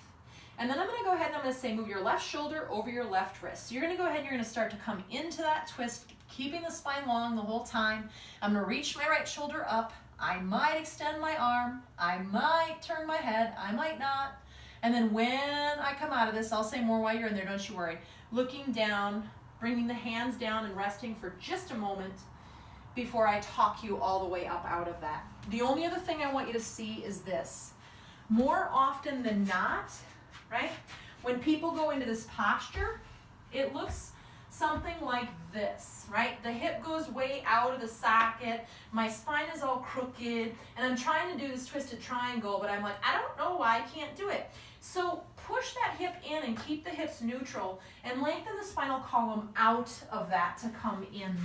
And then I'm going to go ahead and I'm going to say move your left shoulder over your left wrist. So you're going to go ahead and you're going to start to come into that twist, keeping the spine long the whole time. I'm going to reach my right shoulder up. I might extend my arm. I might turn my head. I might not. And then when I come out of this, I'll say more while you're in there, don't you worry. Looking down, bringing the hands down and resting for just a moment before I talk you all the way up out of that. The only other thing I want you to see is this. More often than not, right, when people go into this posture, it looks something like this, right? The hip goes way out of the socket, my spine is all crooked, and I'm trying to do this twisted triangle, but I'm like, I don't know why I can't do it. So push that hip in and keep the hips neutral and lengthen the spinal column out of that to come in.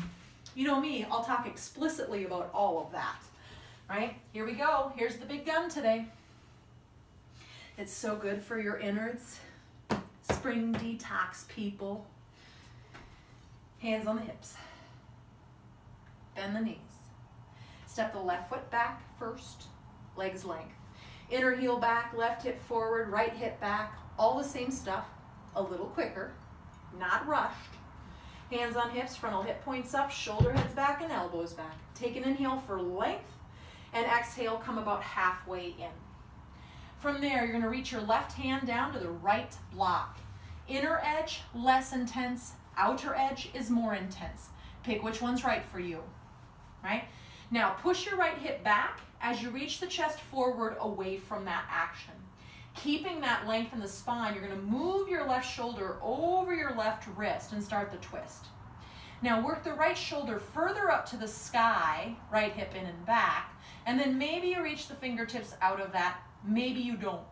You know me, I'll talk explicitly about all of that, right? Here we go. Here's the big gun today. It's so good for your innards. Spring detox, people. Hands on the hips. Bend the knees. Step the left foot back first, legs length. Inner heel back, left hip forward, right hip back. All the same stuff, a little quicker, not rushed. Hands on hips, frontal hip points up, shoulder heads back and elbows back. Take an inhale for length and exhale, come about halfway in. From there, you're going to reach your left hand down to the right block. Inner edge, less intense. Outer edge is more intense. Pick which one's right for you, right? Now, push your right hip back as you reach the chest forward away from that action. Keeping that length in the spine, you're going to move your left shoulder over your left wrist and start the twist. Now, work the right shoulder further up to the sky, right hip in and back, and then maybe you reach the fingertips out of that. Maybe you don't.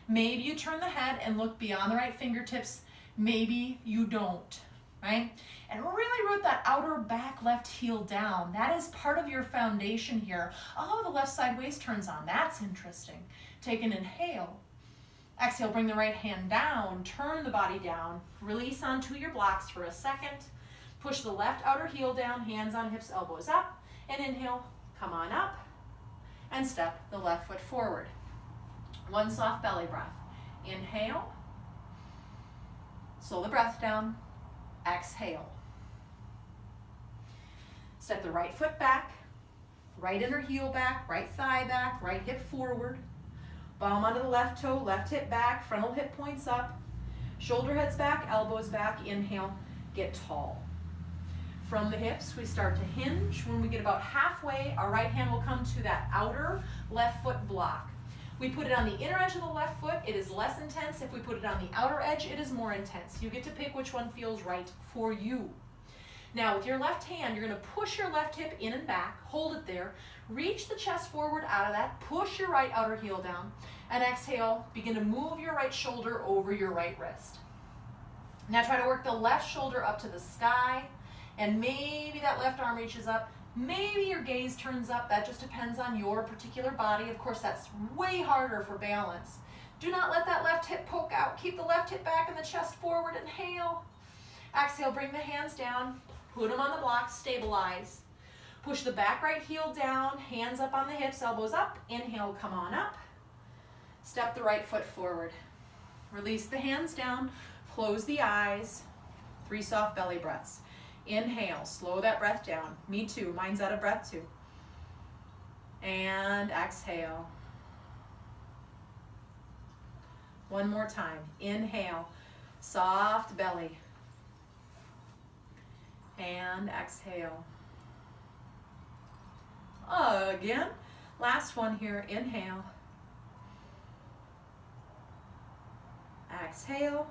Maybe you turn the head and look beyond the right fingertips. Maybe you don't, right? And really root that outer back left heel down. That is part of your foundation here. Oh, the left side waist turns on. That's interesting. Take an inhale. Exhale, bring the right hand down. Turn the body down. Release onto your blocks for a second. Push the left outer heel down. Hands on hips, elbows up. And inhale, come on up. And step the left foot forward. One soft belly breath. Inhale. Slow the breath down. Exhale. Step the right foot back, right inner heel back, right thigh back, right hip forward. Bottom onto the left toe, left hip back, frontal hip points up. Shoulder heads back, elbows back. Inhale, get tall. From the hips, we start to hinge. When we get about halfway, our right hand will come to that outer left foot block. We put it on the inner edge of the left foot, it is less intense. If we put it on the outer edge, it is more intense. You get to pick which one feels right for you. Now with your left hand, you're gonna push your left hip in and back, hold it there, reach the chest forward out of that, push your right outer heel down, and exhale, begin to move your right shoulder over your right wrist. Now try to work the left shoulder up to the sky, and maybe that left arm reaches up. Maybe your gaze turns up. That just depends on your particular body. Of course, that's way harder for balance. Do not let that left hip poke out. Keep the left hip back and the chest forward. Inhale. Exhale, bring the hands down. Put them on the block, stabilize. Push the back right heel down, hands up on the hips, elbows up. Inhale, come on up. Step the right foot forward. Release the hands down, close the eyes. 3 soft belly breaths. Inhale, slow that breath down. Me too, mine's out of breath too. And exhale. One more time. Inhale, soft belly. And exhale. Again, last one here. Inhale. Exhale.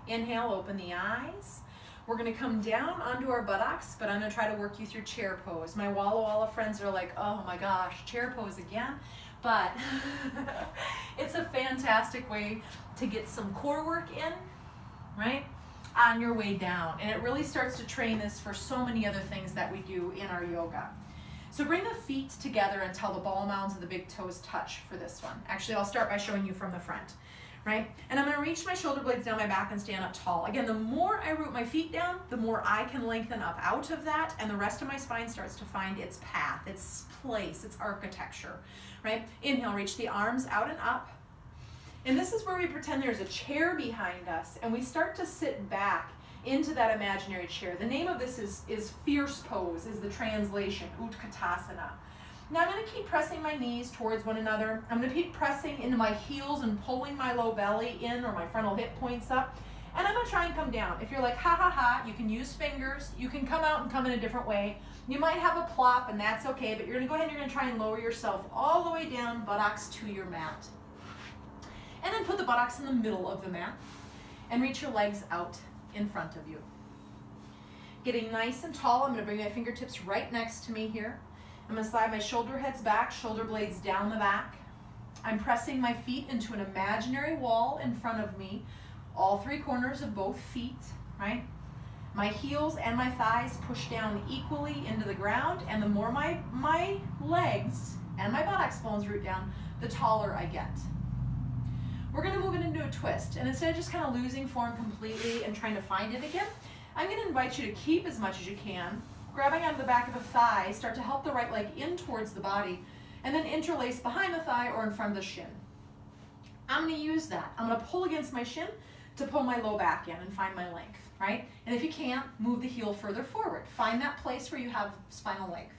Inhale, open the eyes. We're gonna come down onto our buttocks, but I'm gonna try to work you through chair pose. My Walla Walla friends are like, oh my gosh, chair pose again? But it's a fantastic way to get some core work in, right? On your way down. And it really starts to train this for so many other things that we do in our yoga. So bring the feet together until the ball mounds and the big toes touch for this one. Actually, I'll start by showing you from the front. Right? And I'm going to reach my shoulder blades down my back and stand up tall. Again, the more I root my feet down, the more I can lengthen up out of that, and the rest of my spine starts to find its path, its place, its architecture. Right? Inhale, reach the arms out and up. And this is where we pretend there's a chair behind us, and we start to sit back into that imaginary chair. The name of this is fierce pose, is the translation, Utkatasana. Now I'm going to keep pressing my knees towards one another. I'm going to keep pressing into my heels and pulling my low belly in, or my frontal hip points up. And I'm going to try and come down. If you're like, ha ha ha, you can use fingers. You can come out and come in a different way. You might have a plop, and that's okay, but you're going to go ahead and you're going to try and lower yourself all the way down, buttocks to your mat. And then put the buttocks in the middle of the mat and reach your legs out in front of you. Getting nice and tall, I'm going to bring my fingertips right next to me here. I'm going to slide my shoulder heads back, shoulder blades down the back. I'm pressing my feet into an imaginary wall in front of me, all 3 corners of both feet, right? My heels and my thighs push down equally into the ground, and the more my legs and my buttocks bones root down, the taller I get. We're going to move it into a twist, and instead of just kind of losing form completely and trying to find it again, I'm going to invite you to keep as much as you can, grabbing onto the back of the thigh, start to help the right leg in towards the body, and then interlace behind the thigh or in front of the shin. I'm going to use that. I'm going to pull against my shin to pull my low back in and find my length, right? And if you can't, move the heel further forward. Find that place where you have spinal length.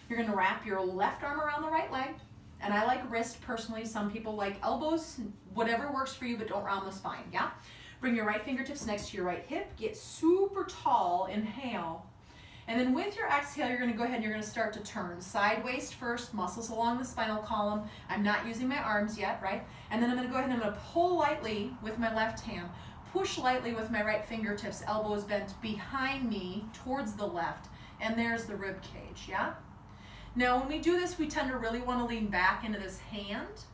You're going to wrap your left arm around the right leg, and I like wrist personally. Some people like elbows, whatever works for you, but don't round the spine, yeah? Bring your right fingertips next to your right hip. Get super tall. Inhale. And then with your exhale, you're going to go ahead and you're going to start to turn. Side waist first, muscles along the spinal column. I'm not using my arms yet, right? And then I'm going to go ahead and I'm going to pull lightly with my left hand. Push lightly with my right fingertips, elbows bent behind me towards the left. And there's the rib cage, yeah? Now when we do this, we tend to really want to lean back into this hand.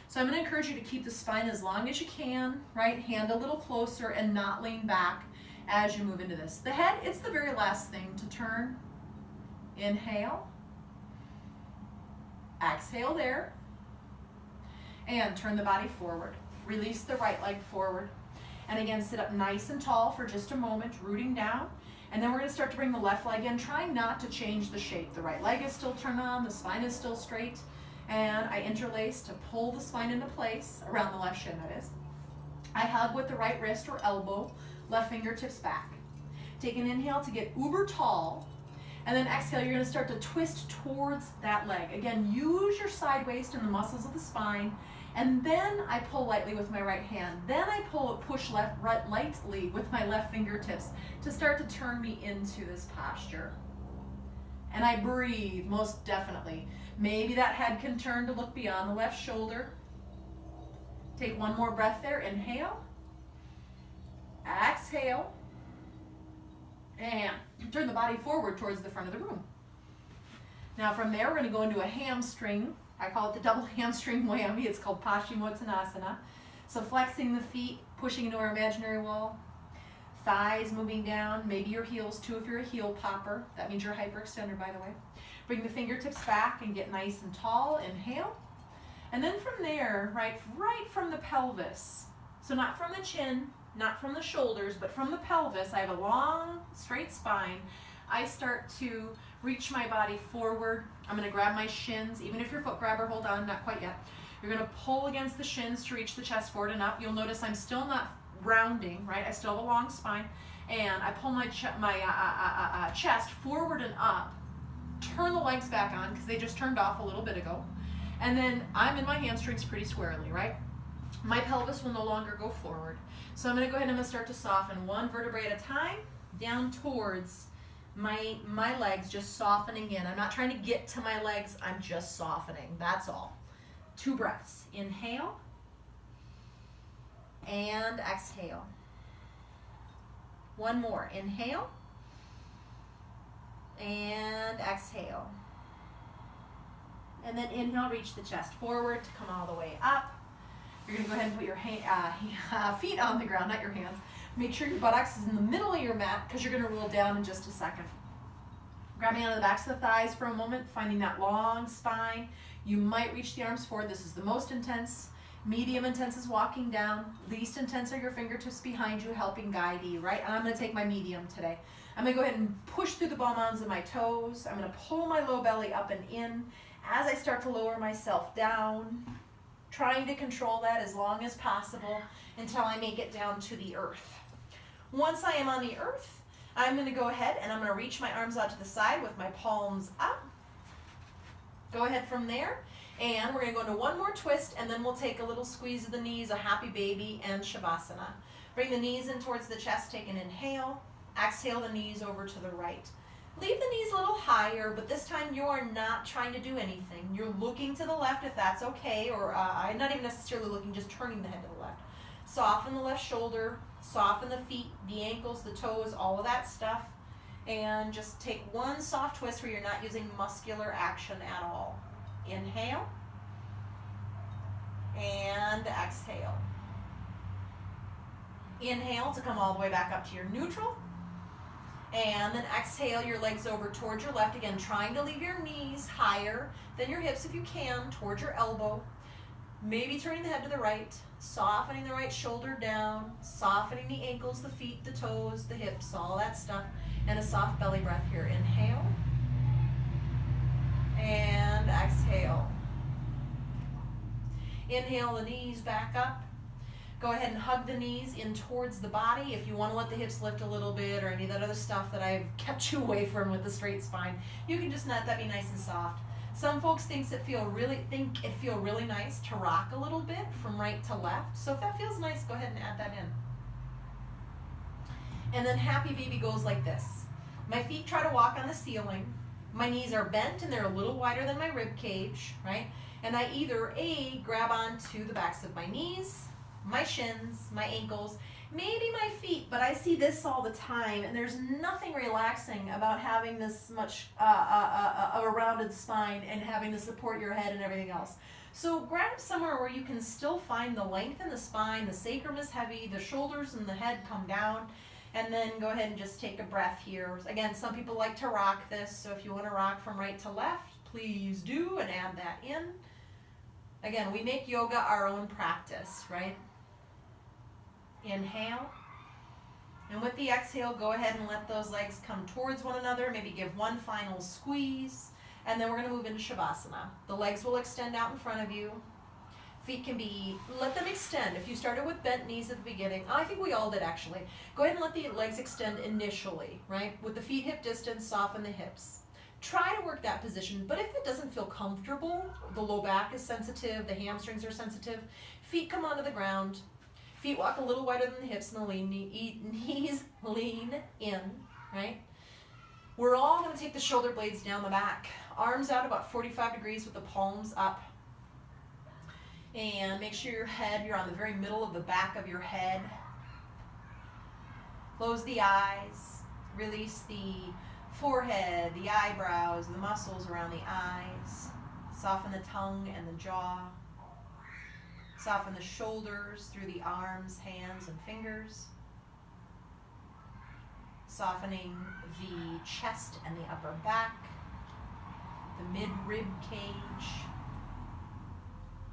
So I'm going to encourage you to keep the spine as long as you can, right? Hand a little closer and not lean back as you move into this. The head, it's the very last thing to turn. Inhale. Exhale there. And turn the body forward. Release the right leg forward. And again, sit up nice and tall for just a moment, rooting down. And then we're going to start to bring the left leg in, trying not to change the shape. The right leg is still turned on, the spine is still straight. And I interlace to pull the spine into place, around the left shin that is. I hug with the right wrist or elbow, left fingertips back. Take an inhale to get uber tall. And then exhale, you're gonna start to twist towards that leg. Again, use your side waist and the muscles of the spine. And then I pull lightly with my right hand. Then I push lightly with my left fingertips to start to turn me into this posture. And I breathe, most definitely. Maybe that head can turn to look beyond the left shoulder. Take one more breath there. Inhale. Exhale. And turn the body forward towards the front of the room. Now from there, we're going to go into a hamstring. I call it the double hamstring whammy. It's called Paschimottanasana. So flexing the feet, pushing into our imaginary wall. Thighs moving down, maybe your heels too if you're a heel popper. That means you're a hyperextender, by the way. Bring the fingertips back and get nice and tall. Inhale. And then from there, right from the pelvis. So not from the chin, not from the shoulders, but from the pelvis. I have a long, straight spine. I start to reach my body forward. I'm going to grab my shins. Even if you're foot grabber, hold on, not quite yet. You're going to pull against the shins to reach the chest forward and up. You'll notice I'm still not rounding, right? I still have a long spine. And I pull my chest forward and up. Turn the legs back on because they just turned off a little bit ago. And then I'm in my hamstrings pretty squarely, right? My pelvis will no longer go forward. So I'm going to go ahead and I'm going to start to soften one vertebrae at a time down towards my legs, just softening in. I'm not trying to get to my legs, I'm just softening. That's all. 2 breaths. Inhale and exhale. One more. Inhale and exhale. And then inhale, reach the chest forward to come all the way up. You're going to go ahead and put your feet on the ground, not your hands. Make sure your buttocks is in the middle of your mat because you're going to roll down in just a second. Grabbing onto the backs of the thighs for a moment, finding that long spine. You might reach the arms forward. This is the most intense. Medium intense is walking down. Least intense are your fingertips behind you helping guide you, right? And I'm going to take my medium today. I'm going to go ahead and push through the ball mounds of my toes. I'm going to pull my low belly up and in as I start to lower myself down, trying to control that as long as possible until I make it down to the earth. Once I am on the earth, I'm going to go ahead and I'm going to reach my arms out to the side with my palms up. Go ahead from there, and we're going to go into one more twist, and then we'll take a little squeeze of the knees, a happy baby, and Shavasana. Bring the knees in towards the chest, take an inhale. Exhale the knees over to the right. Leave the knees a little higher, but this time you are not trying to do anything. You're looking to the left if that's okay, or I'm not even necessarily looking, just turning the head to the left. Soften the left shoulder, soften the feet, the ankles, the toes, all of that stuff. And just take one soft twist where you're not using muscular action at all. Inhale. And exhale. Inhale to come all the way back up to your neutral. And then exhale your legs over towards your left. Again, trying to leave your knees higher than your hips if you can, towards your elbow. Maybe turning the head to the right, softening the right shoulder down, softening the ankles, the feet, the toes, the hips, all that stuff. And a soft belly breath here. Inhale. And exhale. Inhale the knees back up. Go ahead and hug the knees in towards the body. If you want to let the hips lift a little bit or any of that other stuff that I've kept you away from with the straight spine, you can just let that be nice and soft. Some folks think it feel really nice to rock a little bit from right to left. So if that feels nice, go ahead and add that in. And then happy baby goes like this. My feet try to walk on the ceiling. My knees are bent and they're a little wider than my rib cage, right? And I either grab onto the backs of my knees, my shins, my ankles, maybe my feet, but I see this all the time, and there's nothing relaxing about having this much of a rounded spine and having to support your head and everything else. So grab somewhere where you can still find the length in the spine, the sacrum is heavy, the shoulders and the head come down, and then go ahead and just take a breath here. Again, some people like to rock this, so if you want to rock from right to left, please do, and add that in. Again, we make yoga our own practice, right? Inhale. And with the exhale, go ahead and let those legs come towards one another. Maybe give one final squeeze. And then we're going to move into Shavasana. The legs will extend out in front of you. Feet can be, let them extend. If you started with bent knees at the beginning, I think we all did actually. Go ahead and let the legs extend initially, right? With the feet hip distance, soften the hips. Try to work that position, but if it doesn't feel comfortable, the low back is sensitive, the hamstrings are sensitive, feet come onto the ground, feet walk a little wider than the hips, and the knees lean in, right? We're all gonna take the shoulder blades down the back. Arms out about 45 degrees with the palms up. And make sure your head, you're on the very middle of the back of your head. Close the eyes, release the forehead, the eyebrows, the muscles around the eyes. Soften the tongue and the jaw. Soften the shoulders through the arms, hands, and fingers. Softening the chest and the upper back, the mid-rib cage,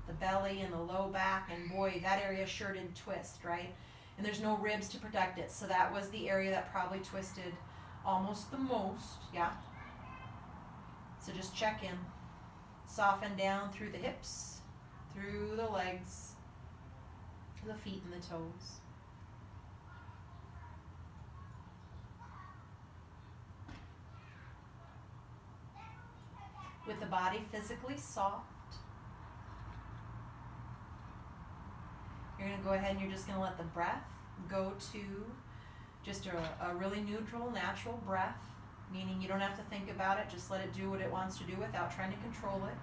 the belly and the low back, and boy, that area sure did twist, right? And there's no ribs to protect it, so that was the area that probably twisted almost the most, yeah? So just check in. Soften down through the hips, through the legs, the feet and the toes. With the body physically soft, you're going to go ahead and you're just going to let the breath go to just a really neutral, natural breath, meaning you don't have to think about it, just let it do what it wants to do without trying to control it.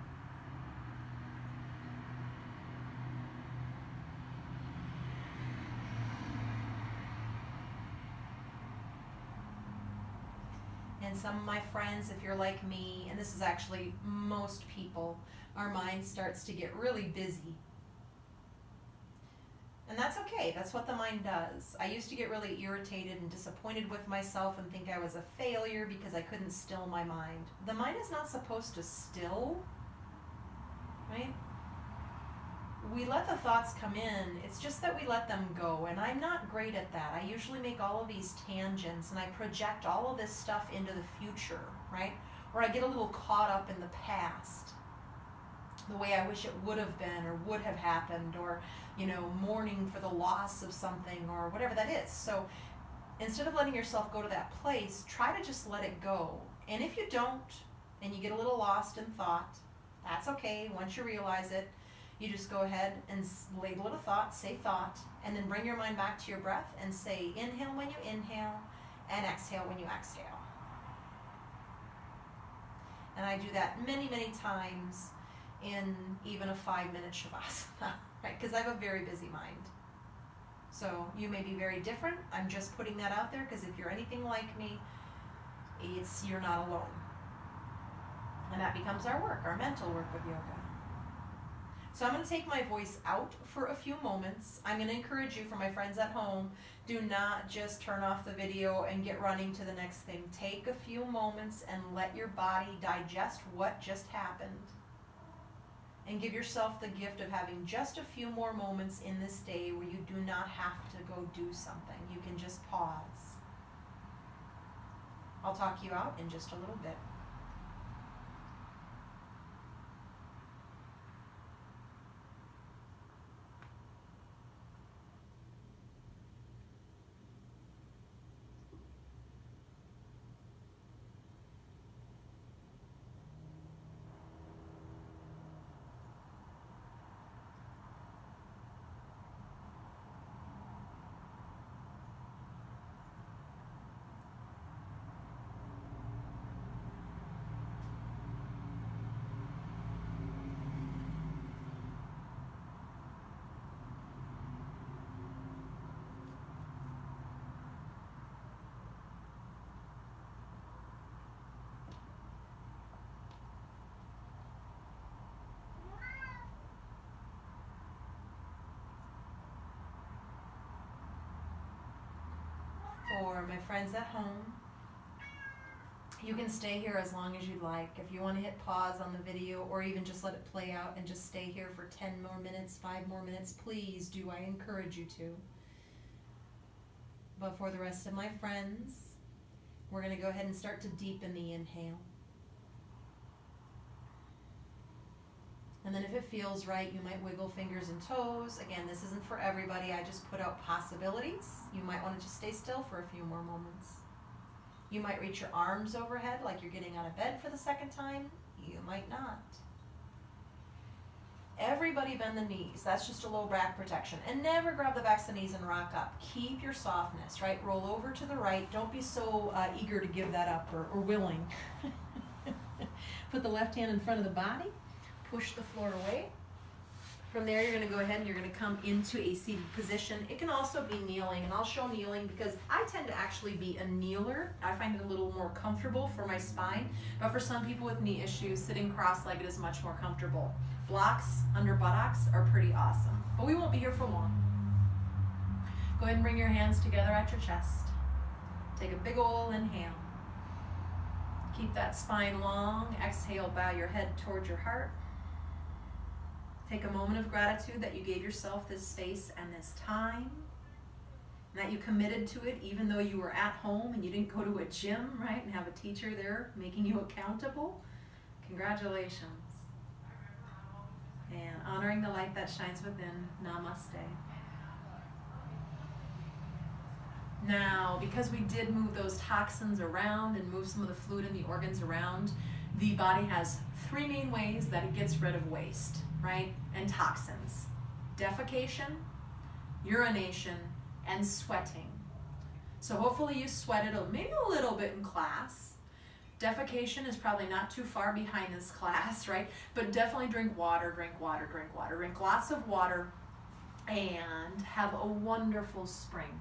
And some of my friends, if you're like me, and this is actually most people, our mind starts to get really busy. And that's okay, that's what the mind does. I used to get really irritated and disappointed with myself and think I was a failure because I couldn't still my mind. The mind is not supposed to still, right? We let the thoughts come in, it's just that we let them go, and I'm not great at that. I usually make all of these tangents and I project all of this stuff into the future, right? Or I get a little caught up in the past, the way I wish it would have been or would have happened, or, you know, mourning for the loss of something or whatever that is. So instead of letting yourself go to that place, try to just let it go. And if you don't, and you get a little lost in thought, that's okay. Once you realize it, you just go ahead and label it a thought, say thought, and then bring your mind back to your breath and say inhale when you inhale and exhale when you exhale. And I do that many, many times in even a 5-minute shavasana, right? Because I have a very busy mind. So you may be very different. I'm just putting that out there because if you're anything like me, you're not alone. And that becomes our work, our mental work with yoga. So I'm going to take my voice out for a few moments. I'm going to encourage you, for my friends at home, do not just turn off the video and get running to the next thing. Take a few moments and let your body digest what just happened. And give yourself the gift of having just a few more moments in this day where you do not have to go do something. You can just pause. I'll talk you out in just a little bit. For my friends at home, you can stay here as long as you'd like. If you want to hit pause on the video or even just let it play out and just stay here for 10 more minutes, 5 more minutes, please do. I encourage you to. But for the rest of my friends, we're going to go ahead and start to deepen the inhale. And then if it feels right, you might wiggle fingers and toes. Again, this isn't for everybody. I just put out possibilities. You might want to just stay still for a few more moments. You might reach your arms overhead like you're getting out of bed for the second time. You might not. Everybody bend the knees. That's just a low back protection. And never grab the backs of the knees and rock up. Keep your softness, right? Roll over to the right. Don't be so eager to give that up or willing. Put the left hand in front of the body. Push the floor away. From there, you're going to go ahead and you're going to come into a seated position. It can also be kneeling, and I'll show kneeling because I tend to actually be a kneeler. I find it a little more comfortable for my spine, but for some people with knee issues, sitting cross-legged is much more comfortable. Blocks under buttocks are pretty awesome, but we won't be here for long. Go ahead and bring your hands together at your chest. Take a big ol' inhale. Keep that spine long. Exhale, bow your head towards your heart. Take a moment of gratitude that you gave yourself this space and this time, and that you committed to it even though you were at home and you didn't go to a gym, right, and have a teacher there making you accountable. Congratulations. And honoring the light that shines within. Namaste. Now, because we did move those toxins around and move some of the fluid in the organs around, the body has three main ways that it gets rid of waste, right? And toxins. Defecation, urination, and sweating. So hopefully you sweated maybe a little bit in class. Defecation is probably not too far behind this class, right? But definitely drink water, drink water, drink water. Drink lots of water and have a wonderful spring.